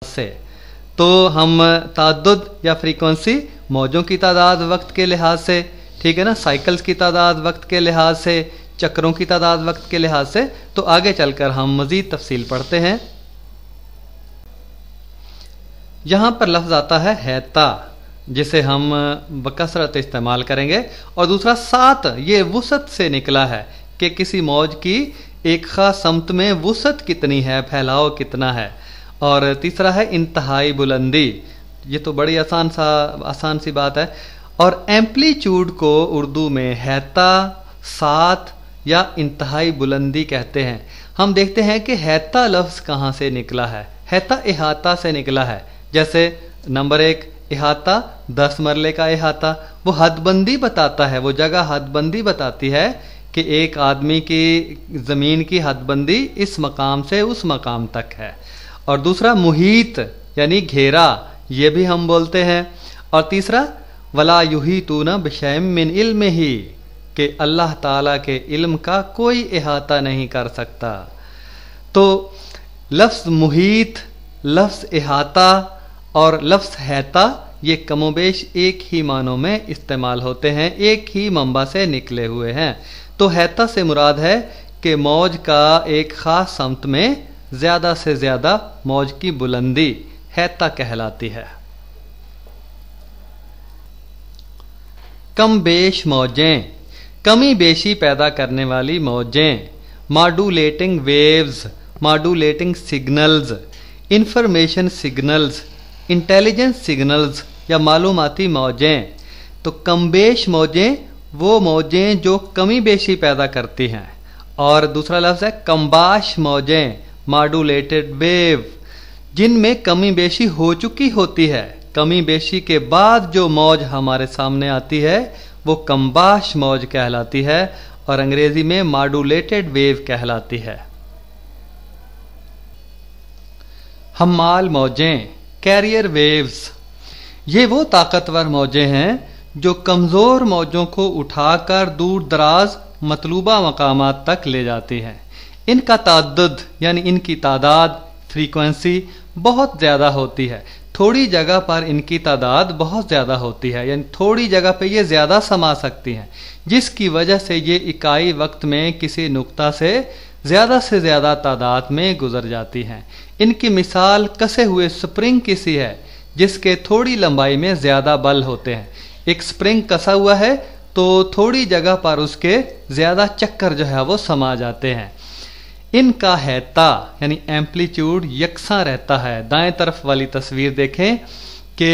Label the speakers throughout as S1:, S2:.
S1: से। तो हम ताद्दुद या फ्रीक्वेंसी मौजों की तादाद वक्त के लिहाज से, ठीक है ना, साइकिल्स की तादाद वक्त के लिहाज से, चक्रों की तादाद वक्त के लिहाज से। तो आगे चलकर हम मज़ीद तफसील पढ़ते हैं। यहाँ पर लफ्ज़ आता है हैता, जिसे हम बकसरत इस्तेमाल करेंगे। और दूसरा सात, ये वुसत से निकला है कि किसी मौज की एक ख़ास समत में वुसत कितनी है, फैलाव कितना है। और तीसरा है इंतहाई बुलंदी, ये तो बड़ी आसान सी बात है। और एम्पलीट्यूड को उर्दू में हैता, सात या इंतहाई बुलंदी कहते हैं। हम देखते हैं कि हैता लफ्ज़ कहाँ से निकला है। हैता इहाता से निकला है। जैसे नंबर 1 इहाता, 10 मरले का इहाता, वो हदबंदी बताता है, वो जगह हदबंदी बताती है कि एक आदमी की ज़मीन की हदबंदी इस मकाम से उस मकाम तक है। और दूसरा मुहीत यानी घेरा, ये भी हम बोलते हैं। और तीसरा वला युहीतूना बिशैइन मिन इल्मिही, कि अल्लाह ताला के इल्म का कोई इहाता नहीं कर सकता। तो लफ्ज़ मुहीत, लफ्ज़ इहाता और लफ्ज़ हैता ये कमोबेश एक ही मानों में इस्तेमाल होते हैं, एक ही मंबा से निकले हुए हैं। तो हैता से मुराद है कि मौज का एक ख़ास समत में ज़्यादा से ज़्यादा मौज की बुलंदी हैता कहलाती है। कम बेश मौजें, कमी बेशी पैदा करने वाली मौजें, modulating waves, modulating signals, information signals, intelligence signals या मालूमाती मौजें। तो कम बेश मौजें वो मौजें जो कमी बेशी पैदा करती हैं। और दूसरा लफ्ज़ है कम्बाश मौजें, मॉड्यूलेटेड वेव, जिनमें कमी बेशी हो चुकी होती है। कमी बेशी के बाद जो मौज हमारे सामने आती है वो कम्बाश मौज कहलाती है और अंग्रेजी में मॉड्यूलेटेड वेव कहलाती है। हम्माल मौजें, कैरियर वेव्स, ये वो ताकतवर मौजें हैं जो कमज़ोर मौजों को उठाकर दूर दराज मतलूबा मकामात तक ले जाती हैं। इनका ताद्दुद यानी इनकी तादाद, फ्रीक्वेंसी बहुत ज़्यादा होती है। थोड़ी जगह पर इनकी तादाद बहुत ज़्यादा होती है, यानी थोड़ी जगह पे ये ज़्यादा समा सकती हैं, जिसकी वजह से ये इकाई वक्त में किसी नुक्ता से ज़्यादा तादाद में गुजर जाती हैं। इनकी मिसाल कसे हुए स्प्रिंग की सी है, जिसके थोड़ी लंबाई में ज़्यादा बल होते हैं। एक स्प्रिंग कसा हुआ है तो थोड़ी जगह पर उसके ज़्यादा चक्कर जो है वो समा जाते हैं। इनका हैता यानी एम्पलीट्यूड यकसा रहता है। दाएं तरफ वाली तस्वीर देखें कि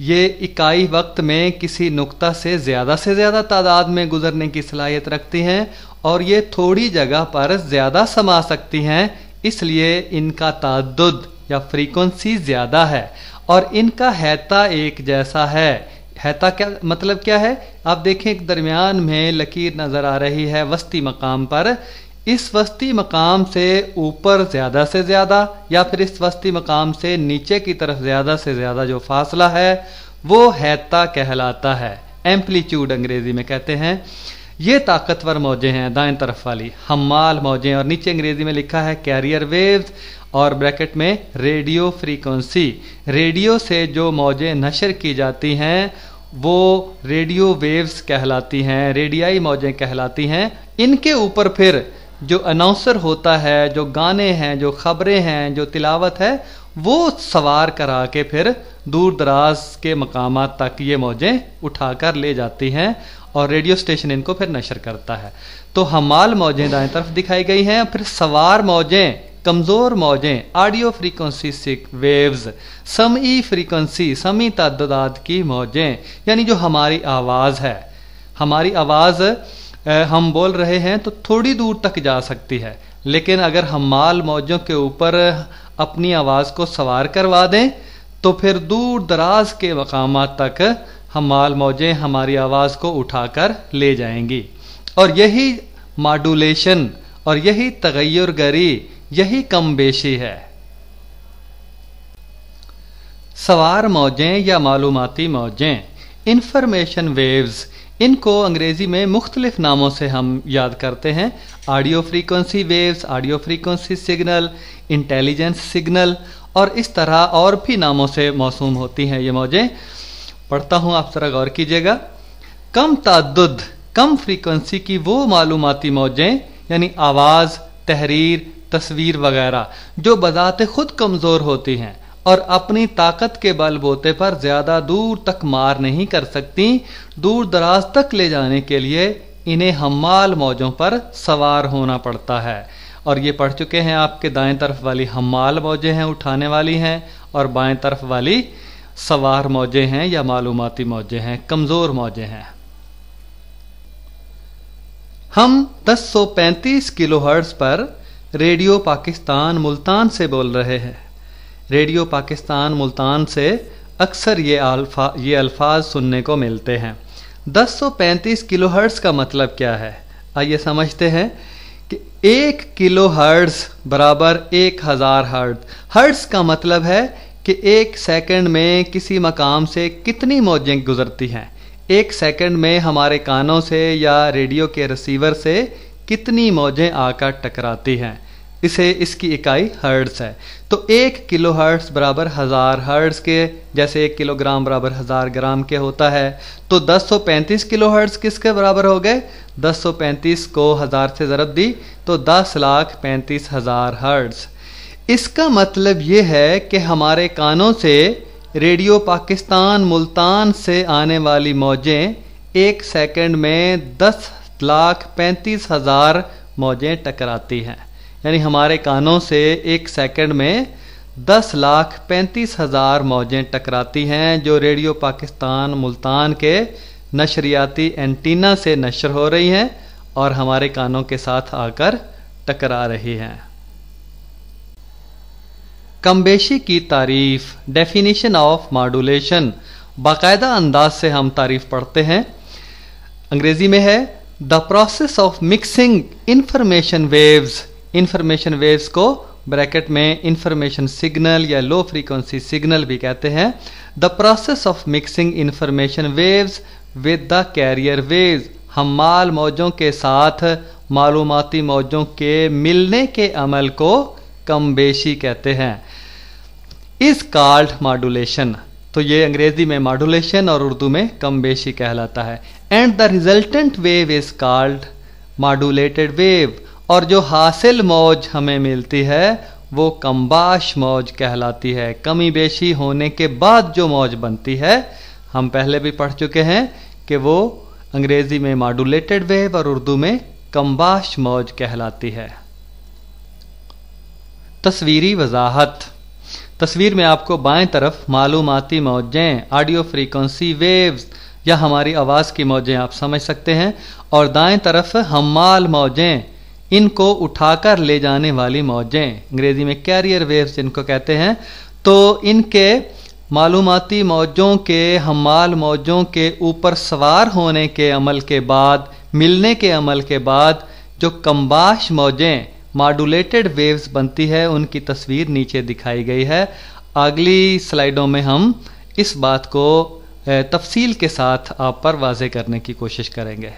S1: ये इकाई वक्त में किसी नुक्ता से ज़्यादा तादाद में गुजरने की सलाहियत रखती हैं और ये थोड़ी जगह पर ज़्यादा समा सकती हैं, इसलिए इनका ताद्दुद या फ्रीक्वेंसी ज़्यादा है। और इनका हैता एक जैसा है। हैता क्या मतलब क्या है? आप देखें एक दरमियान में लकीर नज़र आ रही है वस्ती मकाम पर। इस वस्ती मकाम से ऊपर ज़्यादा से ज़्यादा या फिर इस वस्ती मकाम से नीचे की तरफ ज़्यादा से ज़्यादा जो फासला है वो हैता कहलाता है। एम्पलीट्यूड अंग्रेज़ी में कहते हैं। ये ताकतवर मौजें हैं दाएं तरफ वाली, हम्माल मौजें, और नीचे अंग्रेज़ी में लिखा है कैरियर वेव्स और ब्रैकेट में रेडियो फ्रीक्वेंसी। रेडियो से जो मौजें नशर की जाती हैं वो रेडियो वेव्स कहलाती हैं, रेडियाई मौजें कहलाती हैं। इनके ऊपर फिर जो अनाउंसर होता है, जो गाने हैं, जो खबरें हैं, जो तिलावत है, वो सवार करा के फिर दूर दराज के मकामात तक ये मौजें उठाकर ले जाती हैं और रेडियो स्टेशन इनको फिर नशर करता है। तो हमाल मौजें दाएं तरफ दिखाई गई हैं। फिर सवार मौजें, कमज़ोर मौजें, ऑडियो फ्रीक्वेंसी वेव्स, समी फ्रीक्वेंसी, समी तादाद की मौजें, यानी जो हमारी आवाज़ है। हमारी आवाज़ हम बोल रहे हैं तो थोड़ी दूर तक जा सकती है, लेकिन अगर हम माल मौजों के ऊपर अपनी आवाज़ को सवार करवा दें तो फिर दूर दराज के मकामात तक हम माल मौजें हमारी आवाज़ को उठाकर ले जाएंगी। और यही मॉड्यूलेशन और यही तगय्युर गरी, यही कम बेशी है। सवार मौजें या मालूमाती मौजें, इंफॉर्मेशन वेव्स, इनको अंग्रेज़ी में मुख्तलिफ नामों से हम याद करते हैं। Audio frequency waves, audio frequency signal, intelligence signal اور اس طرح اور بھی ناموں سے موسوم ہوتی ہیں یہ موجیں. پڑھتا ہوں، آپ ذرا غور کیجیے گا. کم تعدد، کم فریکوینسی کی وہ معلوماتی موجیں یعنی آواز، تحریر، تصویر وغیرہ جو بذات خود کمزور ہوتی ہیں اور اپنی طاقت کے بل بوتے پر زیادہ دور تک مار نہیں کر سکتی، دور دراز تک لے جانے کے لیے انہیں حمال موجوں پر سوار ہونا پڑتا ہے. اور یہ پڑھ چکے ہیں آپ کے دائیں طرف والی حمال موجیں ہیں، اٹھانے والی ہیں، اور بائیں طرف والی سوار موجیں ہیں یا معلوماتی موجیں ہیں، کمزور موجیں ہیں. ہم 1035 کلو ہرٹز پر ریڈیو پاکستان ملتان سے بول رہے ہیں. ریڈیو پاکستان ملتان سے اکثر یہ الفاظ سننے کو ملتے ہیں. 1035 کلو ہرٹز کا مطلب کیا ہے؟ آئیے سمجھتے ہیں کہ 1 کلو ہرٹز برابر 1000 ہرٹز. ہرٹز کا مطلب ہے کہ 1 سیکنڈ میں کسی مقام سے کتنی موجیں گزرتی ہیں. 1 سیکنڈ میں ہمارے کانوں سے یا ریڈیو کے ریسیور سے کتنی موجیں آ کر ٹکراتی ہیں، اس کی اکائی ہرٹز ہے. تو 1 کلو ہرٹز برابر 1000 ہرٹز کے، جیسے 1 کلو گرام برابر 1000 گرام کے ہوتا ہے. تو 1035 کلو ہرٹز کس کے برابر ہو گئے؟ 1035 کو 1000 سے ضرب دی تو 10,35,000 ہرٹز. اس کا مطلب یہ ہے کہ ہمارے کانوں سے ریڈیو پاکستان ملتان سے آنے والی موجیں 1 سیکنڈ میں 10,35,000 موجیں ٹکراتی ہیں. یعنی ہمارے کانوں سے 1 سیکنڈ میں 10,35,000 موجیں ٹکراتی ہیں جو ریڈیو پاکستان ملتان کے نشریاتی اینٹینا سے نشر ہو رہی ہیں اور ہمارے کانوں کے ساتھ آ کر ٹکرا رہی ہیں. کم بیشی کی تعریف، ڈیفینیشن آف ماڈولیشن. باقاعدہ انداز سے ہم تعریف پڑھتے ہیں. انگریزی میں ہے the process of mixing information waves. Information waves کو بریکٹ میں انفارمیشن سگنل یا لو فریکوینسی سگنل بھی کہتے ہیں. The process of mixing information waves with the carrier waves. حمال موجوں کے ساتھ معلوماتی موجوں کے ملنے کے عمل کو کم بیشی کہتے ہیں. Is called modulation. تو یہ انگریزی میں ماڈولیشن اور اردو میں کم بیشی کہلاتا ہے. And the resultant wave is called modulated wave. اور جو حاصل موج ہمیں ملتی ہے وہ کمباش موج کہلاتی ہے. کمی بیشی ہونے کے بعد جو موج بنتی ہے، ہم پہلے بھی پڑھ چکے ہیں کہ وہ انگریزی میں ماڈولیٹڈ ویو اور اردو میں کمباش موج کہلاتی ہے. تصویری وضاحت. تصویر میں آپ کو بائیں طرف معلوماتی موجیں، آڈیو فریکوینسی ویوز یا ہماری آواز کی موجیں آپ سمجھ سکتے ہیں، اور دائیں طرف حمال موجیں، ان کو اٹھا کر لے جانے والی موجیں، انگریزی میں کیریئر ویوز جن کو کہتے ہیں. تو ان کے معلوماتی موجوں کے حمال موجوں کے اوپر سوار ہونے کے عمل کے بعد، ملنے کے عمل کے بعد جو کمباش موجیں ماڈولیٹڈ ویوز بنتی ہے، ان کی تصویر نیچے دکھائی گئی ہے. اگلی سلائیڈوں میں ہم اس بات کو تفصیل کے ساتھ آپ پر واضح کرنے کی کوشش کریں گے.